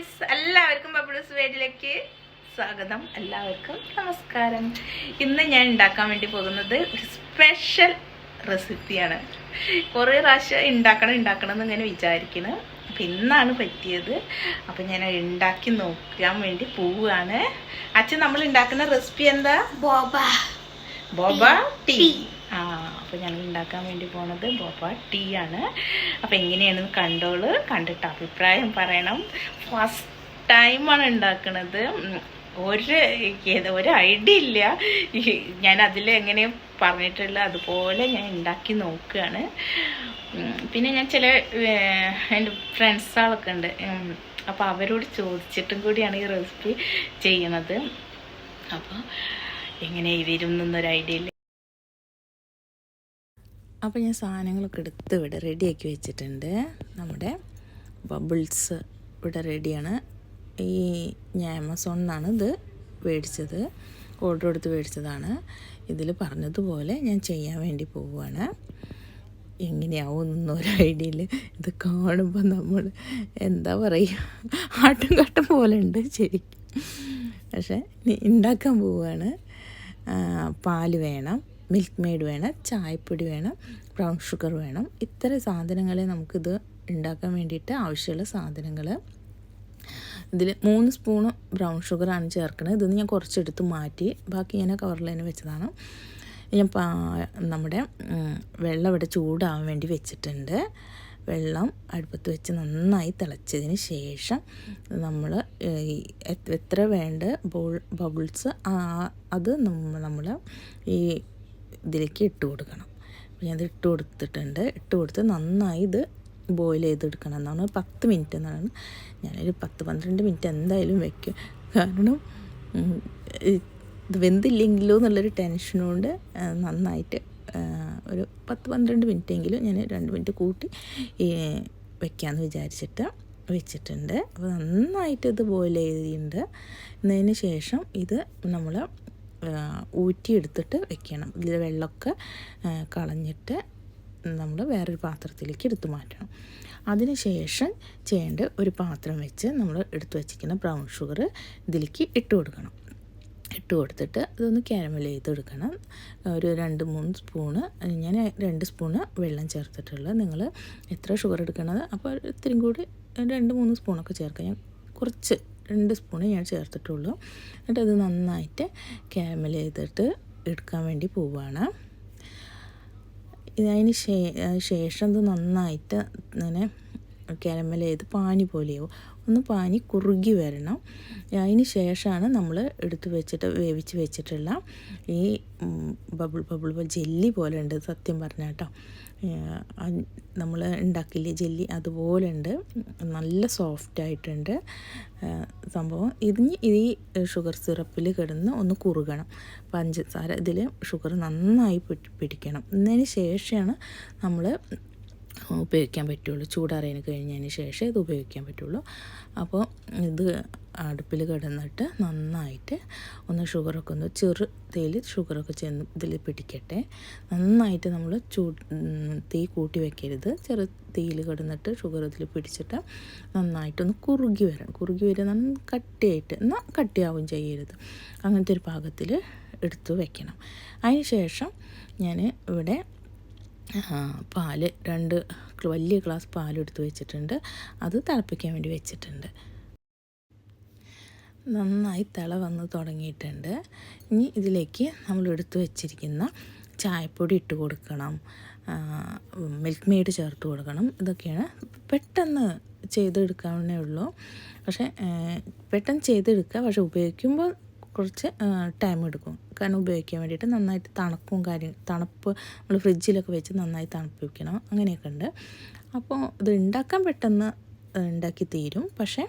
Friends, എല്ലാവർക്കും ബബ്ലൂസ് വീട്ടിലേക്ക് സ്വാഗതം. എല്ലാവർക്കും നമസ്കാരം. ഇന്ന് ഞാൻ ഉണ്ടാക്കാൻ വേണ്ടി പോകുന്നത് ഒരു സ്പെഷ്യൽ റെസിപ്പിയാണ്. കുറേ പ്രാവശ്യം ഉണ്ടാക്കണം എന്നിങ്ങനെ വിചാരിക്കണം. അപ്പം ഇന്നാണ് പറ്റിയത്. അപ്പം ഞാൻ ഉണ്ടാക്കി നോക്കാൻ വേണ്ടി പോവുകയാണ്. അച്ഛൻ നമ്മൾ ഉണ്ടാക്കുന്ന റെസിപ്പി എന്താ? ബോബ ടീ. അപ്പോൾ ഞങ്ങൾ ഉണ്ടാക്കാൻ വേണ്ടി പോണത് ബോബ ടീ ആണ്. അപ്പോൾ എങ്ങനെയാണെന്ന് കണ്ടിട്ട് അഭിപ്രായം പറയണം. ഫസ്റ്റ് ടൈമാണ് ഉണ്ടാക്കണത്. ഒരു ഐഡിയ ഇല്ല. ഞാൻ അതിൽ എങ്ങനെ പറഞ്ഞിട്ടുള്ള അതുപോലെ ഞാൻ ഉണ്ടാക്കി നോക്കുകയാണ്. പിന്നെ ഞാൻ ചില എൻ്റെ ഫ്രണ്ട്സുകളൊക്കെ ഉണ്ട്. അപ്പോൾ അവരോട് ചോദിച്ചിട്ടും കൂടിയാണ് ഈ റെസിപ്പി ചെയ്യണത്. അപ്പോൾ എങ്ങനെ വരും എന്നൊരു ഐഡിയ ഇല്ല. അപ്പോൾ ഞാൻ സാധനങ്ങളൊക്കെ എടുത്ത് ഇവിടെ റെഡിയാക്കി വെച്ചിട്ടുണ്ട്. നമ്മുടെ ബബിൾസ് ഇവിടെ റെഡിയാണ്. ഞാൻ ആമസോണിൽ നിന്നാണ് ഇത് മേടിച്ചത്. ഓർഡർ എടുത്ത് മേടിച്ചതാണ്. ഇതിൽ പറഞ്ഞതുപോലെ ഞാൻ ചെയ്യാൻ വേണ്ടി പോവുകയാണ്. എങ്ങനെയാവുമെന്നൊരു ഐഡിയ ഇല്ല. ഇത് കാണുമ്പോൾ നമ്മൾ എന്താ പറയുക, ആട്ടും കാട്ടും പോലെ ഉണ്ട് ശരിക്കും. പക്ഷേ ഉണ്ടാക്കാൻ പോവുകയാണ്. പാല് വേണം, മിൽക്ക് മെയ്ഡ് വേണം, ചായപ്പൊടി വേണം, ബ്രൗൺ ഷുഗർ വേണം. ഇത്ര സാധനങ്ങളെ നമുക്കിത് ഉണ്ടാക്കാൻ വേണ്ടിയിട്ട് ആവശ്യമുള്ള സാധനങ്ങൾ. ഇതിൽ 3 സ്പൂണ് ബ്രൗൺ ഷുഗറാണ് ചേർക്കുന്നത്. ഇതൊന്ന് ഞാൻ കുറച്ചെടുത്ത് മാറ്റി ബാക്കി ഞാൻ കവറിൽ തന്നെ വെച്ചതാണ്. ഞാൻ നമ്മുടെ വെള്ളം ഇവിടെ ചൂടാവാൻ വേണ്ടി വെച്ചിട്ടുണ്ട്. വെള്ളം അടുപ്പത്ത് വെച്ച് നന്നായി തിളച്ചതിന് ശേഷം നമ്മൾ എത്ര വേണ്ട ബബിൾസ് അത് നമ്മൾ ഈ ഇതിലേക്ക് ഇട്ട് കൊടുക്കണം. അപ്പോൾ ഞാനത് ഇട്ട് കൊടുത്ത് നന്നായി ഇത് ബോയിൽ ചെയ്തെടുക്കണം എന്നാണ്. 10 മിനിറ്റ് എന്നാണ്. ഞാനൊരു 10-12 മിനിറ്റ് എന്തായാലും വയ്ക്കും. കാരണം ഇത് വെന്തില്ലെങ്കിലോ എന്നുള്ളൊരു ടെൻഷനുകൊണ്ട് നന്നായിട്ട് ഒരു 10-12 മിനിറ്റെങ്കിലും ഞാൻ 2 മിനിറ്റ് കൂട്ടി വയ്ക്കാമെന്ന് വിചാരിച്ചിട്ട് വെച്ചിട്ടുണ്ട്. അപ്പോൾ നന്നായിട്ട് ഇത് ബോയിൽ ചെയ്തിട്ടുണ്ട്. എന്നതിന് ശേഷം ഇത് നമ്മൾ ഊറ്റിയെടുത്തിട്ട് വെക്കണം. ഇതിൽ വെള്ളമൊക്കെ കളഞ്ഞിട്ട് നമ്മൾ വേറൊരു പാത്രത്തിലേക്ക് എടുത്തു മാറ്റണം. അതിന് ശേഷം ചെയ്യേണ്ട ഒരു പാത്രം വെച്ച് നമ്മൾ എടുത്തു വച്ചിരിക്കുന്ന ബ്രൗൺ ഷുഗർ ഇതിലേക്ക് ഇട്ട് കൊടുത്തിട്ട് അതൊന്ന് കാരമൽ ചെയ്തെടുക്കണം. ഒരു 2-3 സ്പൂണ്, ഞാൻ 2 സ്പൂണ് വെള്ളം ചേർത്തിട്ടുള്ളത്. നിങ്ങൾ എത്ര ഷുഗർ എടുക്കണത് അപ്പോൾ ഇത്തിരി കൂടി 2-3 സ്പൂണൊക്കെ ചേർക്കാം. ഞാൻ കുറച്ച് 2 സ്പൂണ് ഞാൻ ചേർത്തിട്ടുള്ളൂ. എന്നിട്ട് അത് നന്നായിട്ട് കാരമൽ ചെയ്തിട്ട് എടുക്കാൻ വേണ്ടി പോവുകയാണ്. ഇതിന് ശേഷം ഇത് നന്നായിട്ട് ഇങ്ങനെ കാരമൽ ചെയ്ത് പാനി പോലെയാവും. ഒന്ന് പാനി കുറുകി വരണം. അതിന് ശേഷമാണ് നമ്മൾ എടുത്ത് വെച്ചിട്ട് വേവിച്ച് വെച്ചിട്ടുള്ള ഈ ബബിൾ ജെല്ലി പോലെ ഉണ്ട്. സത്യം പറഞ്ഞാൽ കേട്ടോ, നമ്മൾ ഉണ്ടാക്കില്ലേ ജെല്ലി അതുപോലെ ഉണ്ട്. നല്ല സോഫ്റ്റായിട്ടുണ്ട് സംഭവം. ഈ ഷുഗർ സിറപ്പിൽ കിടന്ന് ഒന്ന് കുറുകണം. പഞ്ചസാര ഇതിൽ ഷുഗർ നന്നായി പിടിക്കണം. എന്നതിന് ശേഷമാണ് നമ്മൾ ഉപയോഗിക്കാൻ പറ്റുള്ളൂ. ചൂടാറിയതിന് കഴിഞ്ഞതിന് ശേഷം ഇത് ഉപയോഗിക്കാൻ പറ്റുള്ളൂ. അപ്പോൾ ഇത് അടുപ്പിൽ കിടന്നിട്ട് നന്നായിട്ട് ഒന്ന് ഷുഗറൊക്കെ ഒന്ന് ചെറു തീയിൽ ഷുഗറൊക്കെ ചെന്ന് ഇതിൽ പിടിക്കട്ടെ. നന്നായിട്ട് നമ്മൾ തീ കൂട്ടി വെക്കരുത്. ചെറു തീയിൽ കിടന്നിട്ട് ഷുഗർ ഇതിൽ പിടിച്ചിട്ട് നന്നായിട്ടൊന്ന് കുറുകി വരാൻ കട്ടിയായിട്ട്, എന്നാൽ കട്ടിയാവും ചെയ്യരുത്. അങ്ങനത്തെ ഒരു പാകത്തിൽ എടുത്ത് വെക്കണം. അതിന് ശേഷം ഞാൻ ഇവിടെ പാല് 2 വലിയ ഗ്ലാസ് പാലെടുത്ത് വെച്ചിട്ടുണ്ട്. അത് തിളപ്പിക്കാൻ വേണ്ടി വെച്ചിട്ടുണ്ട്. നന്നായി തിള വന്ന് തുടങ്ങിയിട്ടുണ്ട്. ഇനി ഇതിലേക്ക് നമ്മൾ എടുത്ത് വെച്ചിരിക്കുന്ന ചായപ്പൊടി ഇട്ട് കൊടുക്കണം, മിൽക്ക് മെയ്ഡ് ചേർത്ത് കൊടുക്കണം. ഇതൊക്കെയാണ് പെട്ടെന്ന് ചെയ്തെടുക്കാവുന്നേ ഉള്ളൂ. പക്ഷേ പെട്ടെന്ന് ചെയ്തെടുക്കുക. പക്ഷേ ഉപയോഗിക്കുമ്പോൾ കുറച്ച് ടൈം എടുക്കും. കാരണം ഉപയോഗിക്കാൻ വേണ്ടിയിട്ട് നന്നായിട്ട് തണുപ്പ് നമ്മൾ ഫ്രിഡ്ജിലൊക്കെ വെച്ച് നന്നായി തണുപ്പിക്കണം. അങ്ങനെയൊക്കെ ഉണ്ട്. അപ്പോൾ ഇത് ഉണ്ടാക്കാൻ പെട്ടെന്ന് ഉണ്ടാക്കി തീരും. പക്ഷേ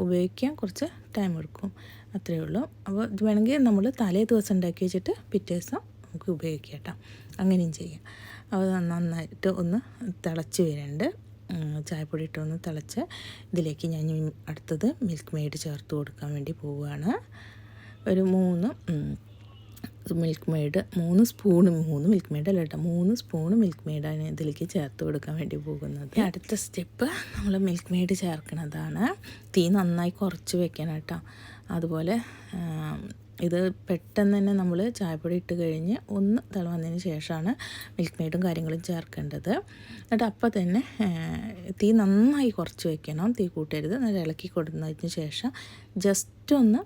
ഉപയോഗിക്കാൻ കുറച്ച് ടൈം എടുക്കും. അത്രയേ ഉള്ളൂ. അപ്പോൾ ഇത് വേണമെങ്കിൽ നമ്മൾ തലേ ദിവസം ഉണ്ടാക്കി വെച്ചിട്ട് പിറ്റേ ദിവസം നമുക്ക് ഉപയോഗിക്കാം കേട്ടോ. അങ്ങനെയും ചെയ്യാം. അപ്പോൾ നന്നായിട്ട് ഒന്ന് തിളച്ച് വരുന്നുണ്ട്. ചായപ്പൊടി ഇട്ടൊന്ന് തിളച്ച് ഇതിലേക്ക് ഞാൻ അടുത്തത് മിൽക്ക് മെയ്ഡ് ചേർത്ത് കൊടുക്കാൻ വേണ്ടി പോവുകയാണ്. ഒരു 3 milk made 3 spoon, 3 milk made അല്ല കേട്ടോ, 3 സ്പൂണ് മിൽക്ക് മെയ്ഡാണ് ഇതിലേക്ക് ചേർത്ത് കൊടുക്കാൻ വേണ്ടി പോകുന്നത്. അടുത്ത സ്റ്റെപ്പ് നമ്മൾ മിൽക്ക് മെയ്ഡ് ചേർക്കണതാണ്. തീ നന്നായി കുറച്ച് വെക്കണം കേട്ടോ. അതുപോലെ ഇത് പെട്ടെന്ന് തന്നെ നമ്മൾ ചായപ്പൊടി ഇട്ട് കഴിഞ്ഞ് ഒന്ന് തിള വന്നതിന് ശേഷമാണ് മിൽക്ക് മെയ്ഡും കാര്യങ്ങളും ചേർക്കേണ്ടത്. എന്നിട്ട് അപ്പം തന്നെ തീ നന്നായി കുറച്ച് വെക്കണം, തീ കൂട്ടരുത്. നല്ല ഇളക്കി കൊടുത്തതിന് ശേഷം ജസ്റ്റ് ഒന്ന്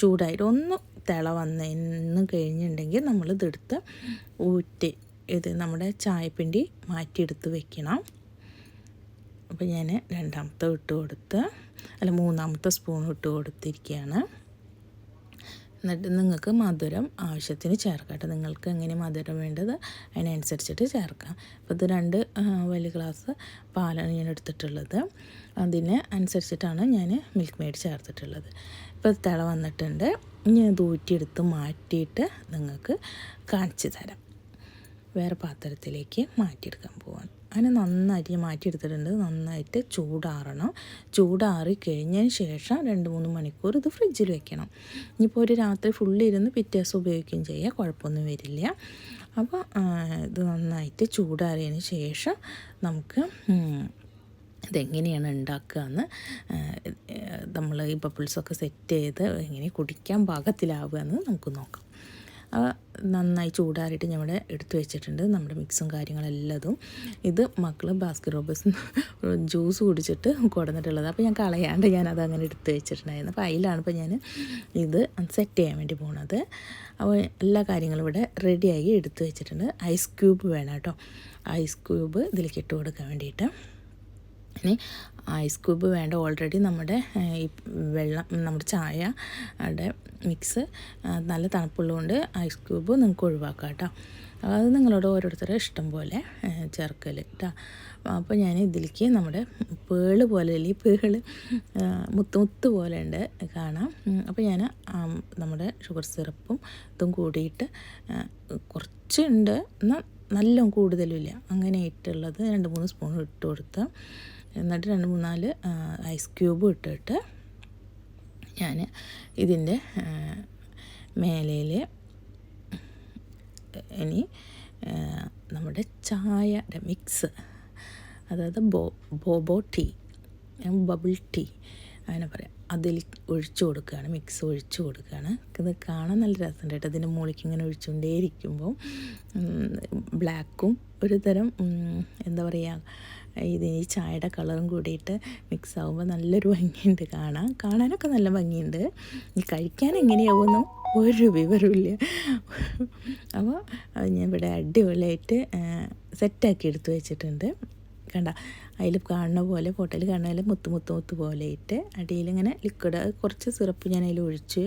ചൂടായിട്ട് ഒന്ന് തിള വന്നതിന് കഴിഞ്ഞിട്ടുണ്ടെങ്കിൽ നമ്മളിതെടുത്ത് ഊറ്റി ഇത് നമ്മുടെ ചായപ്പിണ്ടി മാറ്റിയെടുത്ത് വെക്കണം. അപ്പോൾ ഞാൻ രണ്ടാമത്തെ മൂന്നാമത്തെ സ്പൂൺ ഇട്ട് കൊടുത്തിരിക്കുകയാണ്. എന്നിട്ട് നിങ്ങൾക്ക് മധുരം ആവശ്യത്തിന് ചേർക്കാം. നിങ്ങൾക്ക് എങ്ങനെ മധുരം വേണ്ടത് അതിനനുസരിച്ചിട്ട് ചേർക്കാം. അപ്പോൾ ഇത് 2 വലിയ ഗ്ലാസ് പാലാണ് ഞാൻ എടുത്തിട്ടുള്ളത്. അതിന് അനുസരിച്ചിട്ടാണ് ഞാൻ മിൽക്ക് മെയ്ഡ് ചേർത്തിട്ടുള്ളത്. ഇപ്പോൾ തിള വന്നിട്ടുണ്ട്. ഇനി അത് ഊറ്റിയെടുത്ത് മാറ്റിയിട്ട് നിങ്ങൾക്ക് കാണിച്ചു തരാം. വേറെ പാത്രത്തിലേക്ക് മാറ്റിയെടുക്കാൻ പോവാൻ. അതിനെ നന്നായിട്ട് മാറ്റിയെടുത്തിട്ടുണ്ട്. നന്നായിട്ട് ചൂടാറണം. ചൂടാറി കഴിഞ്ഞതിന് ശേഷം 2-3 മണിക്കൂർ ഇത് ഫ്രിഡ്ജിൽ വെക്കണം. ഇനിയിപ്പോൾ ഒരു രാത്രി ഫുള്ളിരുന്ന് പിറ്റേ ദിവസം ഉപയോഗിക്കുകയും ചെയ്യാം, കുഴപ്പമൊന്നും വരില്ല. അപ്പോൾ ഇത് നന്നായിട്ട് ചൂടാറിയതിന് ശേഷം നമുക്ക് ഇതെങ്ങനെയാണ് ഉണ്ടാക്കുകയെന്ന് നമ്മൾ ഈ ബബിൾസൊക്കെ സെറ്റ് ചെയ്ത് എങ്ങനെ കുടിക്കാൻ പാകത്തിലാവുകയെന്ന് നമുക്ക് നോക്കാം. നന്നായി ചൂടാറിയിട്ട് ഞമ്മടെ എടുത്തു വെച്ചിട്ടുണ്ട് നമ്മുടെ മിക്സും കാര്യങ്ങളെല്ലതും. ഇത് മക്കൾ ബാസ്കറ്റ് റോബിൻസ് ജ്യൂസ് കുടിച്ചിട്ട് കൊടുന്നിട്ടുള്ളത്. അപ്പോൾ ഞാൻ കളയാണ്ട് ഞാനത് അങ്ങനെ എടുത്ത് വെച്ചിട്ടുണ്ടായിരുന്നു. അപ്പോൾ അതിലാണ് ഇപ്പോൾ ഞാൻ ഇത് സെറ്റ് ചെയ്യാൻ വേണ്ടി പോകുന്നത്. അപ്പോൾ എല്ലാ കാര്യങ്ങളും ഇവിടെ റെഡിയായി എടുത്ത് വെച്ചിട്ടുണ്ട്. ഐസ് ക്യൂബ് വേണം കേട്ടോ. ഐസ് ക്യൂബ് ഇതിലേക്ക് ഇട്ട് കൊടുക്കാൻ വേണ്ടിയിട്ട്. ഇനി ഐസ് ക്യൂബ് വേണ്ട, ഓൾറെഡി നമ്മുടെ ഈ നമ്മുടെ ചായയുടെ മിക്സ് നല്ല തണുപ്പുള്ളതുകൊണ്ട് ഐസ് ക്യൂബ് നിങ്ങൾക്ക് ഒഴിവാക്കാം കേട്ടോ. അത് നിങ്ങളോട് ഓരോരുത്തരുടെ ഇഷ്ടം പോലെ ചേർക്കൽ കേട്ടോ. അപ്പോൾ ഞാൻ ഇതിലേക്ക് നമ്മുടെ പേള് പോലെ ഈ പേള് മുത്ത് പോലെ ഉണ്ട് കാണാം. അപ്പോൾ ഞാൻ നമ്മുടെ ഷുഗർ സിറപ്പും ഇതും കൂടിയിട്ട് കുറച്ചുണ്ട്, എന്നാൽ നല്ല കൂടുതലുമില്ല, അങ്ങനെ ഇട്ടുള്ളത് 2-3 സ്പൂൺ ഇട്ട് കൊടുത്ത് എന്നിട്ട് 2-3-4 ഐസ് ക്യൂബ് ഇട്ടിട്ട് ഞാൻ ഇതിൻ്റെ മേലയിൽ ഇനി നമ്മുടെ ചായയുടെ മിക്സ്, അതായത് ബോബോ ടീ, ബബിൾ ടീ അങ്ങനെ പറയാം, അതിൽ ഒഴിച്ചു കൊടുക്കുകയാണ്. മിക്സ് ഒഴിച്ചു കൊടുക്കുകയാണ്. ഇത് കാണാൻ നല്ല രസമുണ്ട് കേട്ടോ. അതിൻ്റെ മുകളിലേക്ക് ഇങ്ങനെ ഒഴിച്ചുകൊണ്ടേയിരിക്കുമ്പോൾ ബ്ലാക്കും ഒരു തരം എന്താ പറയുക, ഇത് ഈ ചായയുടെ കളറും കൂടിയിട്ട് മിക്സ് ആകുമ്പോൾ നല്ലൊരു ഭംഗിയുണ്ട് കാണാനൊക്കെ നല്ല ഭംഗിയുണ്ട്. ഈ കഴിക്കാൻ എങ്ങനെയാവുമെന്നും ഒരു വിവരമില്ല. അപ്പോൾ ഞാൻ ഇവിടെ അടിപൊളിയായിട്ട് സെറ്റാക്കി എടുത്ത് വെച്ചിട്ടുണ്ട്. കണ്ട, അതിൽ കാണുന്ന പോലെ, ഫോട്ടോയിൽ കാണുന്ന പോലെ മുത്ത് പോലെ ഇട്ട് അടിയിലിങ്ങനെ ലിക്വിഡ് കുറച്ച് സിറപ്പ് ഞാൻ അതിൽ ഒഴിച്ച്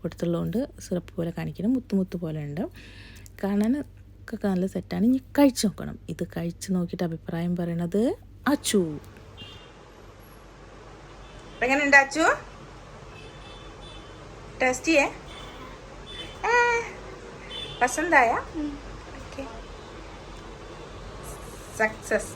കൊടുത്തുള്ളതുകൊണ്ട് സിറപ്പ് പോലെ കാണിക്കണം. മുത്ത് പോലെ ഉണ്ട്. കാണാൻ ഒക്കെ നല്ല സെറ്റാണ്. ഇനി കഴിച്ച് നോക്കണം. ഇത് കഴിച്ച് നോക്കിയിട്ട് അഭിപ്രായം പറയണത് അച്ചു. എങ്ങനെ ഉണ്ട് അച്ചു? ടേസ്റ്റ് ചെയ്യേ? പസന്തായ? Okay, success.